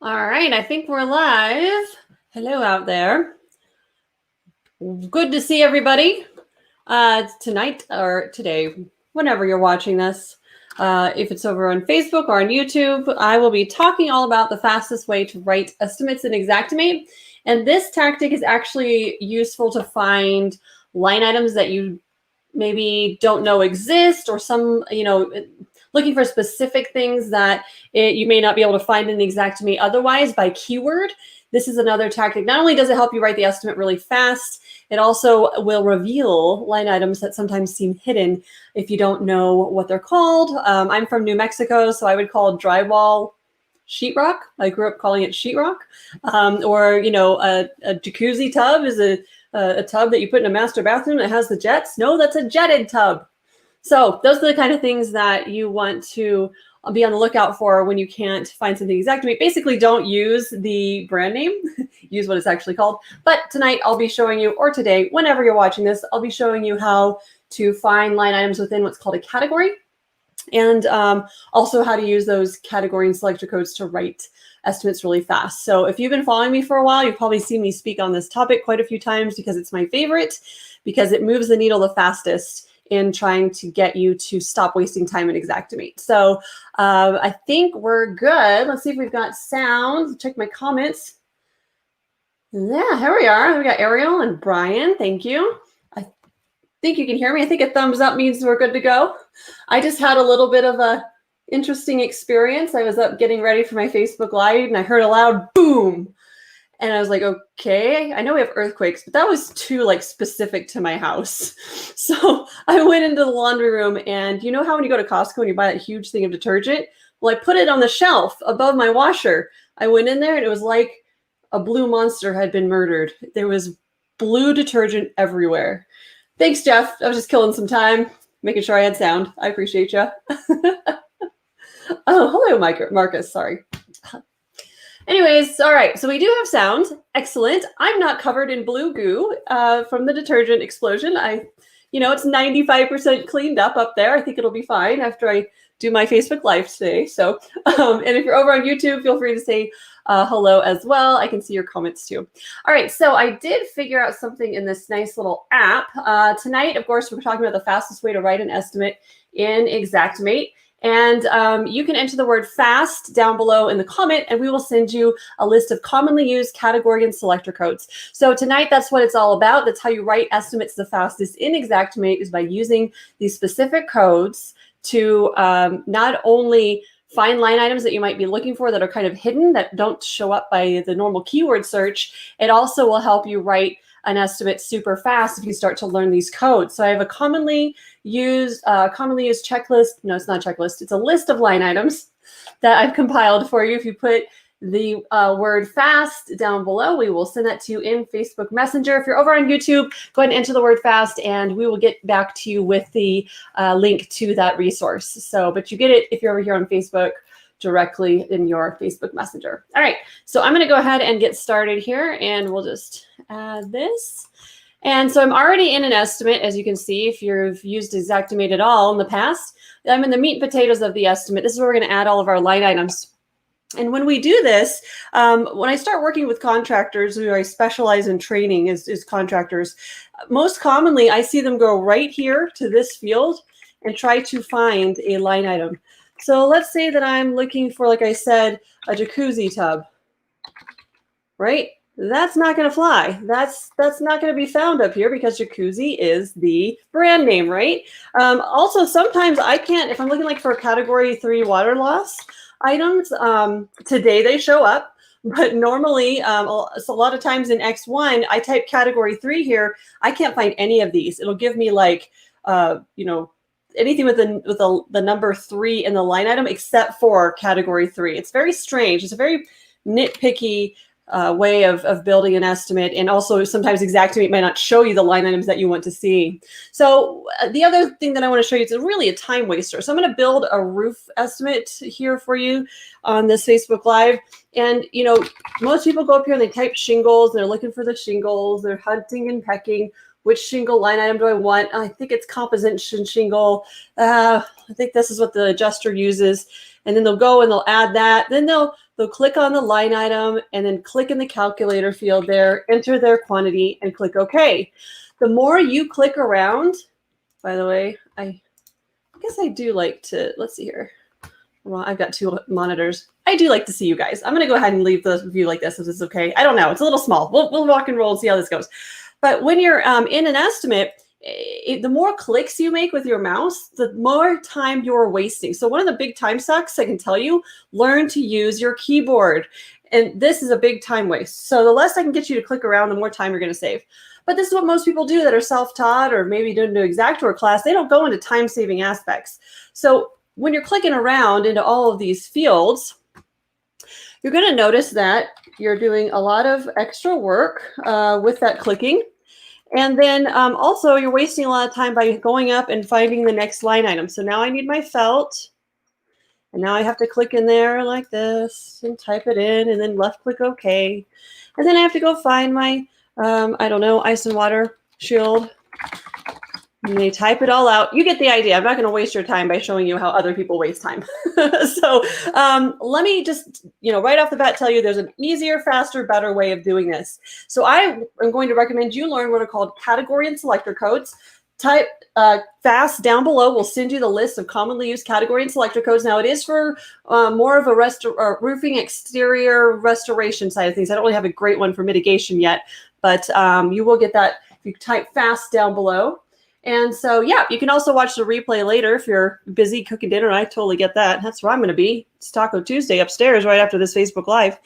All right, I think we're live. Hello out there. Good to see everybody tonight or today, whenever you're watching this. If it's over on Facebook or on YouTube, I will be talking all about the fastest way to write estimates in Xactimate. And this tactic is actually useful to find line items that you maybe don't know exist, or some, looking for specific things that you may not be able to find in the Xactimate otherwise by keyword. This is another tactic. Not only does it help you write the estimate really fast, it also will reveal line items that sometimes seem hidden if you don't know what they're called. I'm from New Mexico, so I would call drywall sheetrock. I grew up calling it sheetrock. Or, a jacuzzi tub is a tub that you put in a master bathroom that has the jets. No, that's a jetted tub. So those are the kind of things that you want to be on the lookout for when you can't find something Xactimate. Basically, don't use the brand name, use what it's actually called. But tonight I'll be showing you, or today, whenever you're watching this, I'll be showing you how to find line items within what's called a category, and also how to use those category and selector codes to write estimates really fast. So if you've been following me for a while, you've probably seen me speak on this topic quite a few times because it's my favorite, because it moves the needle the fastest in trying to get you to stop wasting time in Xactimate. So I think we're good. Let's see if we've got sound. Check my comments. Yeah, here we are. We got Ariel and Brian. Thank you. I think you can hear me. I think a thumbs up means we're good to go. I just had a little bit of a interesting experience. I was up getting ready for my Facebook Live and I heard a loud boom. And I was like, okay, I know we have earthquakes, but that was too specific to my house. So I went into the laundry room, and you know how when you go to Costco and you buy that huge thing of detergent? Well, I put it on the shelf above my washer. I went in there and it was like a blue monster had been murdered. There was blue detergent everywhere. Thanks, Jeff. I was just killing some time, making sure I had sound. I appreciate you. Oh, hello, Marcus. Sorry. Anyways, all right, so we do have sound. Excellent. I'm not covered in blue goo from the detergent explosion. It's 95% cleaned up there. I think it'll be fine after I do my Facebook Live today. So, and if you're over on YouTube, feel free to say hello as well. I can see your comments too. All right, so I did figure out something in this nice little app. Tonight, of course, we're talking about the fastest way to write an estimate in Xactimate. And you can enter the word fast down below in the comment, and we will send you a list of commonly used category and selector codes. So tonight, that's what it's all about. That's how you write estimates the fastest in Xactimate, is by using these specific codes to not only find line items that you might be looking for that are kind of hidden, that don't show up by the normal keyword search. It also will help you write an estimate super fast if you start to learn these codes. So I have a commonly used checklist. No, it's not a checklist. It's a list of line items that I've compiled for you. If you put the word fast down below, we will send that to you in Facebook Messenger. If you're over on YouTube, go ahead and enter the word fast, and we will get back to you with the link to that resource. So, but you get it if you're over here on Facebook directly in your Facebook Messenger. All right, so I'm going to go ahead and get started here, and we'll just add this. And so I'm already in an estimate, as you can see, if you've used Xactimate at all in the past. I'm in the meat and potatoes of the estimate. This is where we're going to add all of our line items. And when we do this, when I start working with contractors, who I specialize in training as contractors, most commonly I see them go right here to this field and try to find a line item. So let's say that I'm looking for, like I said, a jacuzzi tub, right? That's not going to fly. That's not going to be found up here because jacuzzi is the brand name, right? Also, sometimes I can't, if I'm looking for category 3 water loss items, today they show up, but normally, so a lot of times in X1, I type category 3 here. I can't find any of these. It'll give me anything with the number 3 in the line item except for category 3. It's very strange. It's a very nitpicky way of building an estimate, and also sometimes Xactimate might not show you the line items that you want to see. So the other thing that I want to show you is really a time waster. So I'm going to build a roof estimate here for you on this Facebook Live. And most people go up here and they type shingles. They're looking for the shingles. They're hunting and pecking. Which shingle line item do I want? I think it's composition shingle. I think this is what the adjuster uses. and then they'll go and they'll add that. Then they'll click on the line item and then click in the calculator field there, enter their quantity, and click OK. The more you click around, by the way, I guess I do like to, let's see here. Well, I've got two monitors. I do like to see you guys. I'm going to go ahead and leave the view like this if it's okay. I don't know. It's a little small. We'll rock and roll and see how this goes. But when you're in an estimate, the more clicks you make with your mouse, the more time you're wasting. So one of the big time sucks, I can tell you, learn to use your keyboard. And this is a big time waste. So the less I can get you to click around, the more time you're going to save. But this is what most people do that are self-taught or maybe didn't do Xactimate class. They don't go into time-saving aspects. So when you're clicking around into all of these fields, you're going to notice that you're doing a lot of extra work with that clicking. And then also you're wasting a lot of time by going up and finding the next line item. So now I need my felt. And now I have to click in there like this and type it in and then left click OK. And then I have to go find my, I don't know, ice and water shield. And they type it all out. You get the idea. I'm not going to waste your time by showing you how other people waste time. So let me just, right off the bat tell you there's an easier, faster, better way of doing this. So I am going to recommend you learn what are called category and selector codes. Type fast down below. We'll send you the list of commonly used category and selector codes. Now it is for more of a roofing exterior restoration side of things. I don't really have a great one for mitigation yet, but you will get that if you type fast down below. And so, yeah, you can also watch the replay later if you're busy cooking dinner. I totally get that. That's where I'm going to be. It's Taco Tuesday upstairs right after this Facebook Live.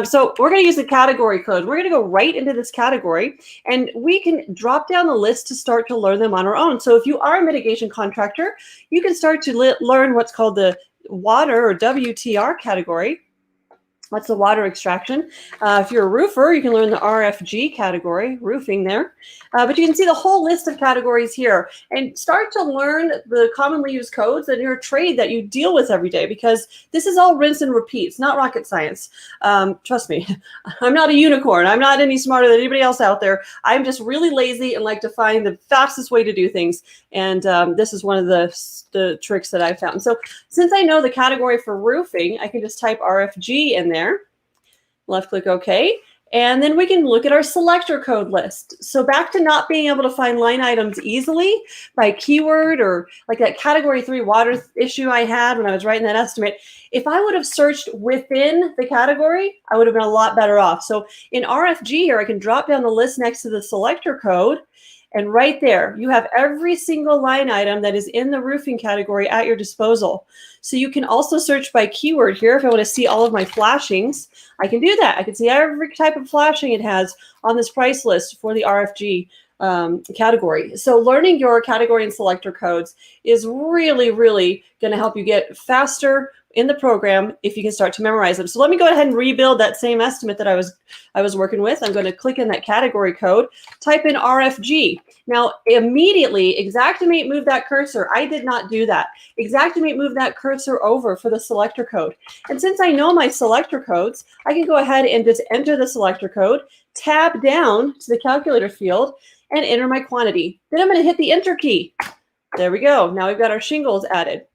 So we're going to use the category code. We're going to go right into this category, and we can drop down the list to start to learn them on our own. So if you are a mitigation contractor, you can start to learn what's called the water or WTR category. That's the water extraction. If you're a roofer, you can learn the RFG category, roofing there. But you can see the whole list of categories here and start to learn the commonly used codes in your trade that you deal with every day, because this is all rinse and repeat. It's not rocket science. Trust me, I'm not a unicorn. I'm not any smarter than anybody else out there. I'm just really lazy and like to find the fastest way to do things. And this is one of the tricks that I found. So since I know the category for roofing, I can just type RFG in there. Left click OK. And then we can look at our selector code list. So back to not being able to find line items easily by keyword, or like that category 3 water issue I had when I was writing that estimate. If I would have searched within the category, I would have been a lot better off. So in RFG here, I can drop down the list next to the selector code. And right there, you have every single line item that is in the roofing category at your disposal. So you can also search by keyword here. If I want to see all of my flashings, I can do that. I can see every type of flashing it has on this price list for the RFG category. So learning your category and selector codes is really, really going to help you get faster in the program if you can start to memorize them. So let me go ahead and rebuild that same estimate that I was working with. I'm going to click in that category code, type in RFG. Now immediately Xactimate moved that cursor. I did not do that. Xactimate moved that cursor over for the selector code. And since I know my selector codes, I can go ahead and just enter the selector code, tab down to the calculator field, and enter my quantity. Then I'm going to hit the enter key. There we go. Now we've got our shingles added.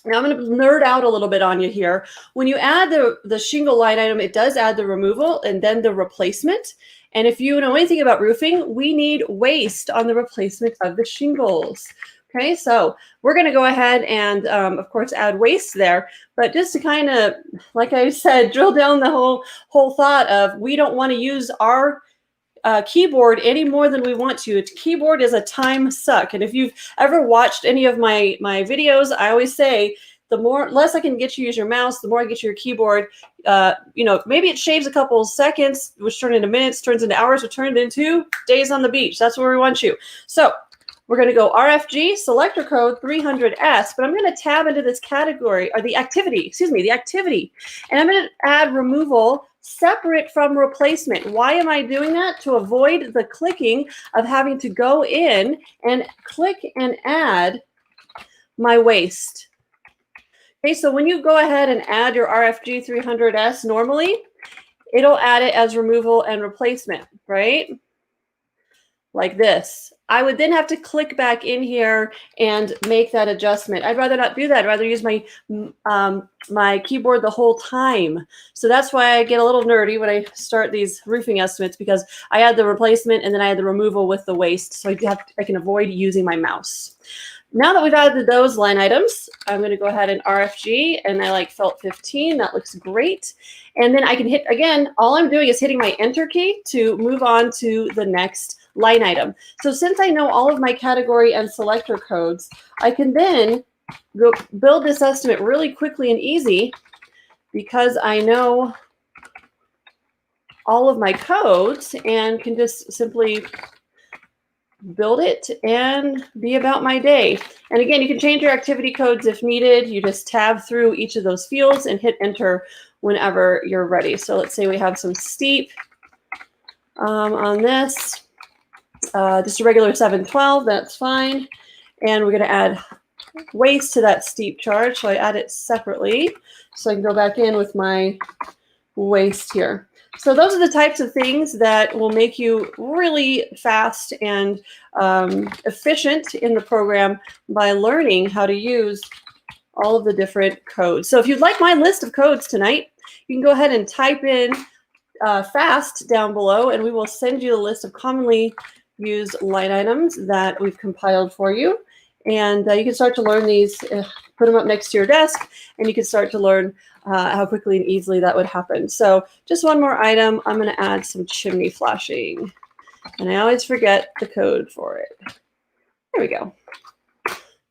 Now I'm going to nerd out a little bit on you here. When you add the shingle line item, it does add the removal and then the replacement. And if you know anything about roofing, we need waste on the replacement of the shingles. Okay, so we're going to go ahead and, of course, add waste there. But just to kind of, like I said, drill down the whole thought of we don't want to use our keyboard any more than we want to. Keyboard is a time suck. And if you've ever watched any of my videos, I always say the less I can get you use your mouse, the more I get you your keyboard. Maybe it shaves a couple seconds, which turn into minutes, turns into hours, which turned into days on the beach. That's where we want you. So we're going to go RFG selector code 300S, but I'm going to tab into this category, or the activity. And I'm going to add removal separate from replacement. Why am I doing that? To avoid the clicking of having to go in and click and add my waste. Okay, so when you go ahead and add your RFG 300S normally, it'll add it as removal and replacement, right? like this. I would then have to click back in here and make that adjustment. I'd rather not do that. I'd rather use my my keyboard the whole time. So that's why I get a little nerdy when I start these roofing estimates, because I had the replacement and then I had the removal with the waste. So I can avoid using my mouse. Now that we've added those line items, I'm going to go ahead and RFG, and I like felt 15. That looks great. And then I can hit, again, all I'm doing is hitting my enter key to move on to the next line item. So since I know all of my category and selector codes, I can then go build this estimate really quickly and easy because I know all of my codes and can just simply build it and be about my day. And again, you can change your activity codes if needed. You just tab through each of those fields and hit enter whenever you're ready. So let's say we have some steep on this. Just a regular 712, that's fine. And we're going to add waste to that steep charge. So I add it separately. So I can go back in with my waste here. So those are the types of things that will make you really fast and efficient in the program by learning how to use all of the different codes. So if you'd like my list of codes tonight, you can go ahead and type in fast down below, and we will send you a list of commonly used line items that we've compiled for you. And you can start to learn these, put them up next to your desk, and you can start to learn how quickly and easily that would happen. So just one more item, I'm going to add some chimney flashing. And I always forget the code for it. There we go.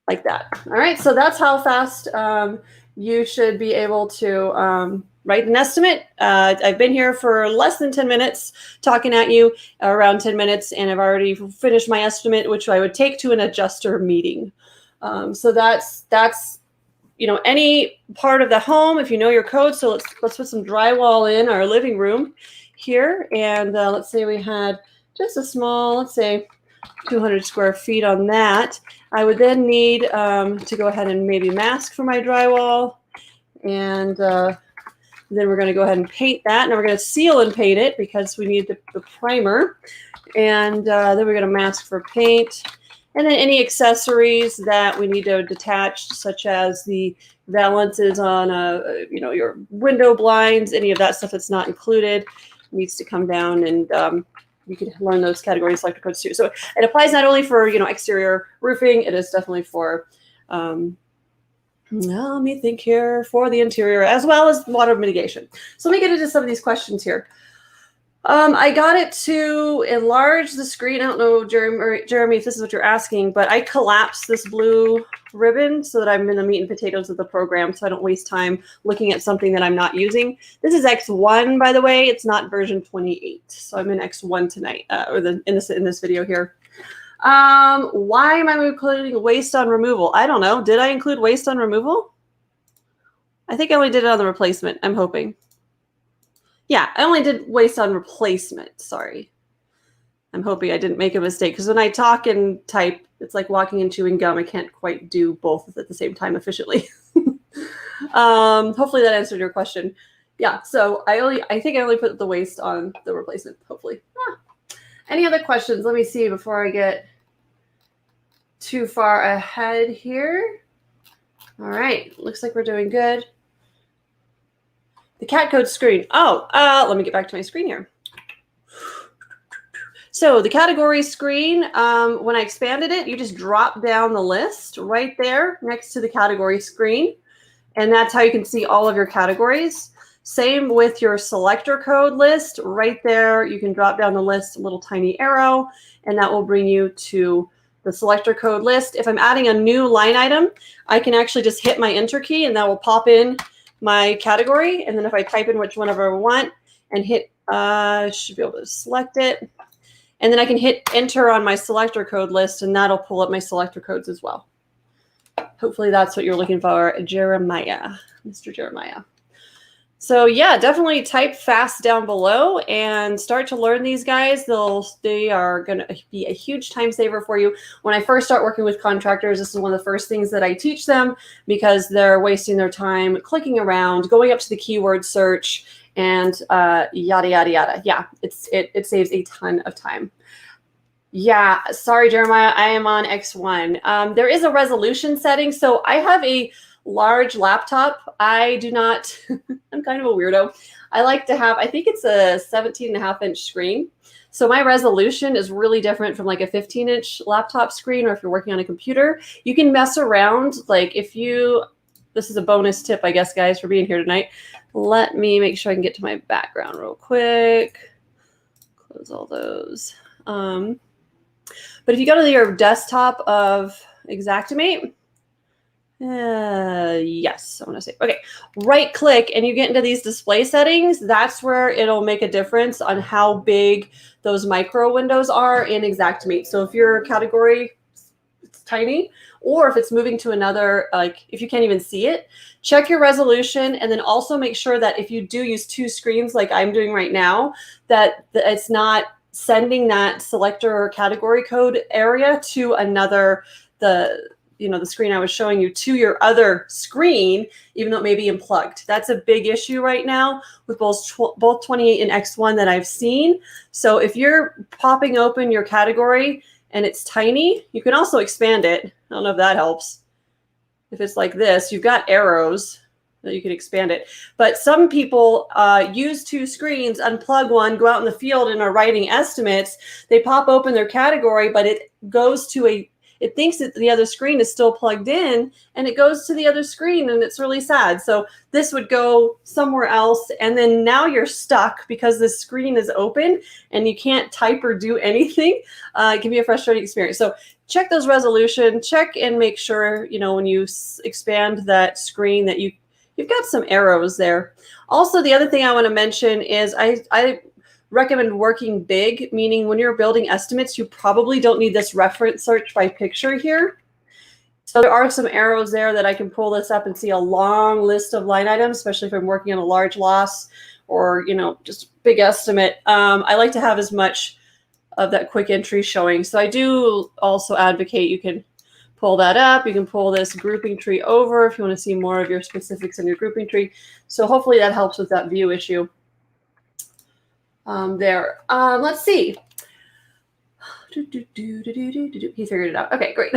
Like that. All right, so that's how fast you should be able to write an estimate. I've been here for less than 10 minutes talking at you, around 10 minutes, and I've already finished my estimate, which I would take to an adjuster meeting. So that's you know, any part of the home, if you know your code. So let's put some drywall in our living room here, and let's say we had just a small, let's say 200 square feet on that. I would then need to go ahead and maybe mask for my drywall, and then we're going to go ahead and paint that. Now we're going to seal and paint it because we need the primer, and then we're going to mask for paint. And then any accessories that we need to detach, such as the valances on you know, your window blinds, any of that stuff that's not included needs to come down, and you can learn those category selector codes too. So it applies not only for, you know, exterior roofing, it is definitely for let me think here, for the interior as well as water mitigation. So let me get into some of these questions here. I got it to enlarge the screen. I don't know, Jeremy, if this is what you're asking, but I collapsed this blue ribbon so that I'm in the meat and potatoes of the program, so I don't waste time looking at something that I'm not using. This is X1, by the way. It's not version 28, so I'm in X1 tonight, in this video here. Why am I including waste on removal? I don't know. Did I include waste on removal? I think I only did it on the replacement. I'm hoping. Yeah, I only did waste on replacement. Sorry. I'm hoping I didn't make a mistake, because when I talk and type, it's like walking and chewing gum. I can't quite do both at the same time efficiently. Hopefully that answered your question. Yeah, so I think I only put the waste on the replacement, hopefully. Any other questions? Let me see before I get too far ahead here. All right, looks like we're doing good. The cat code screen. Oh, let me get back to my screen here. So the category screen, when I expanded it, you just drop down the list right there next to the category screen. And that's how you can see all of your categories. Same with your selector code list. Right there, you can drop down the list, a little tiny arrow, and that will bring you to the selector code list. If I'm adding a new line item, I can actually just hit my enter key, and that will pop in my category. And then if I type in which one I want and hit, should be able to select it. And then I can hit enter on my selector code list, and that'll pull up my selector codes as well. Hopefully that's what you're looking for, Jeremiah, Mr. Jeremiah. So yeah, definitely type fast down below and start to learn these guys. They are going to be a huge time saver for you. When I first start working with contractors, this is one of the first things that I teach them, because they're wasting their time clicking around, going up to the keyword search, and yada, yada, yada. Yeah, it saves a ton of time. Yeah, sorry, Jeremiah. I am on X1. There is a resolution setting. So I have a large laptop. I do not, I'm kind of a weirdo. I like to have, I think it's a 17.5-inch screen. So my resolution is really different from like a 15-inch laptop screen, or if you're working on a computer. You can mess around. Like if you, this is a bonus tip, I guess, guys, for being here tonight. Let me make sure I can get to my background real quick. Close all those. But if you go to your desktop of Xactimate, yes, I want to say, okay, right click and you get into these display settings. That's where it'll make a difference on how big those micro windows are in Xactimate. So if your category it's tiny, or if it's moving to another, like if you can't even see it, check your resolution, and then also make sure that if you do use two screens like I'm doing right now, that it's not sending that selector or category code area to another, the screen I was showing you, to your other screen, even though it may be unplugged. That's a big issue right now with both 28 and X1 that I've seen. So if you're popping open your category and it's tiny, you can also expand it. I don't know if that helps. If it's like this, you've got arrows that you can expand it. But some people use two screens, unplug one, go out in the field and are writing estimates. They pop open their category, but it goes to it thinks that the other screen is still plugged in, and it goes to the other screen, and it's really sad. So this would go somewhere else, and then now you're stuck because the screen is open and you can't type or do anything. It can be a frustrating experience. So check those resolution, check and make sure, when you expand that screen that you've got some arrows there. Also, the other thing I want to mention is I recommend working big, meaning when you're building estimates, you probably don't need this reference search by picture here. So there are some arrows there that I can pull this up and see a long list of line items, especially if I'm working on a large loss or, just big estimate. I like to have as much of that quick entry showing. So I do also advocate you can pull that up. You can pull this grouping tree over if you want to see more of your specifics in your grouping tree. So hopefully that helps with that view issue. There. Let's see. He figured it out. Okay, great.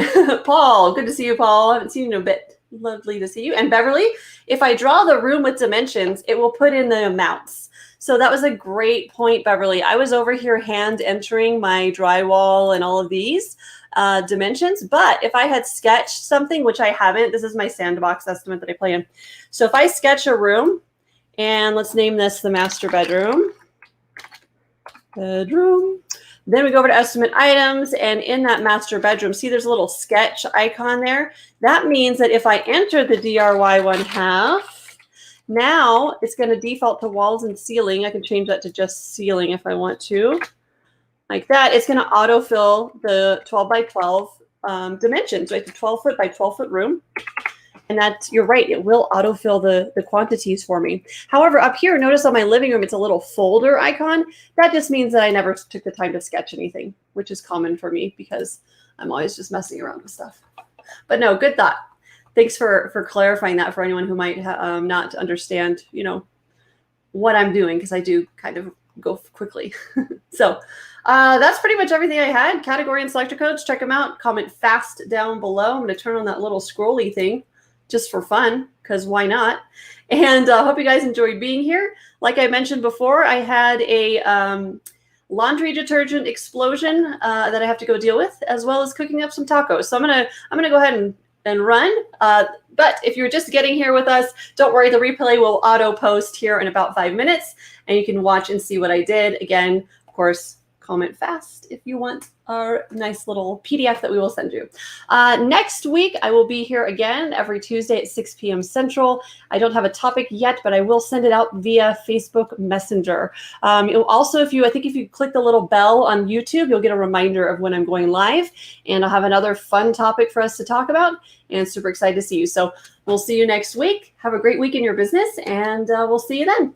Paul, good to see you, Paul. I haven't seen you in a bit. Lovely to see you. And Beverly, if I draw the room with dimensions, it will put in the amounts. So that was a great point, Beverly. I was over here hand entering my drywall and all of these dimensions. But if I had sketched something, which I haven't, this is my sandbox estimate that I play in. So if I sketch a room, and let's name this the master bedroom. Then we go over to estimate items, and in that master bedroom, see there's a little sketch icon there. That means that if I enter the DRY 1/2, now it's going to default to walls and ceiling. I can change that to just ceiling if I want to. Like that, it's going to autofill the 12 by 12 dimensions, right? The 12 foot by 12 foot room. And that's, you're right, it will autofill the quantities for me. However, up here, notice on my living room, it's a little folder icon. That just means that I never took the time to sketch anything, which is common for me because I'm always just messing around with stuff. But no, good thought. Thanks for clarifying that for anyone who might not understand, what I'm doing, because I do kind of go quickly. So that's pretty much everything I had. Category and selector codes, check them out. Comment fast down below. I'm going to turn on that little scrolly thing just for fun, because why not? And hope you guys enjoyed being here. Like I mentioned before, I had a laundry detergent explosion that I have to go deal with, as well as cooking up some tacos. So I'm gonna go ahead and run. But if you're just getting here with us, don't worry, the replay will auto post here in about 5 minutes, and you can watch and see what I did. Again, of course, comment fast if you want our nice little PDF that we will send you. Next week, I will be here again every Tuesday at 6 p.m. Central. I don't have a topic yet, but I will send it out via Facebook Messenger. Also, if you click the little bell on YouTube, you'll get a reminder of when I'm going live, and I'll have another fun topic for us to talk about, and super excited to see you. So we'll see you next week. Have a great week in your business, and we'll see you then.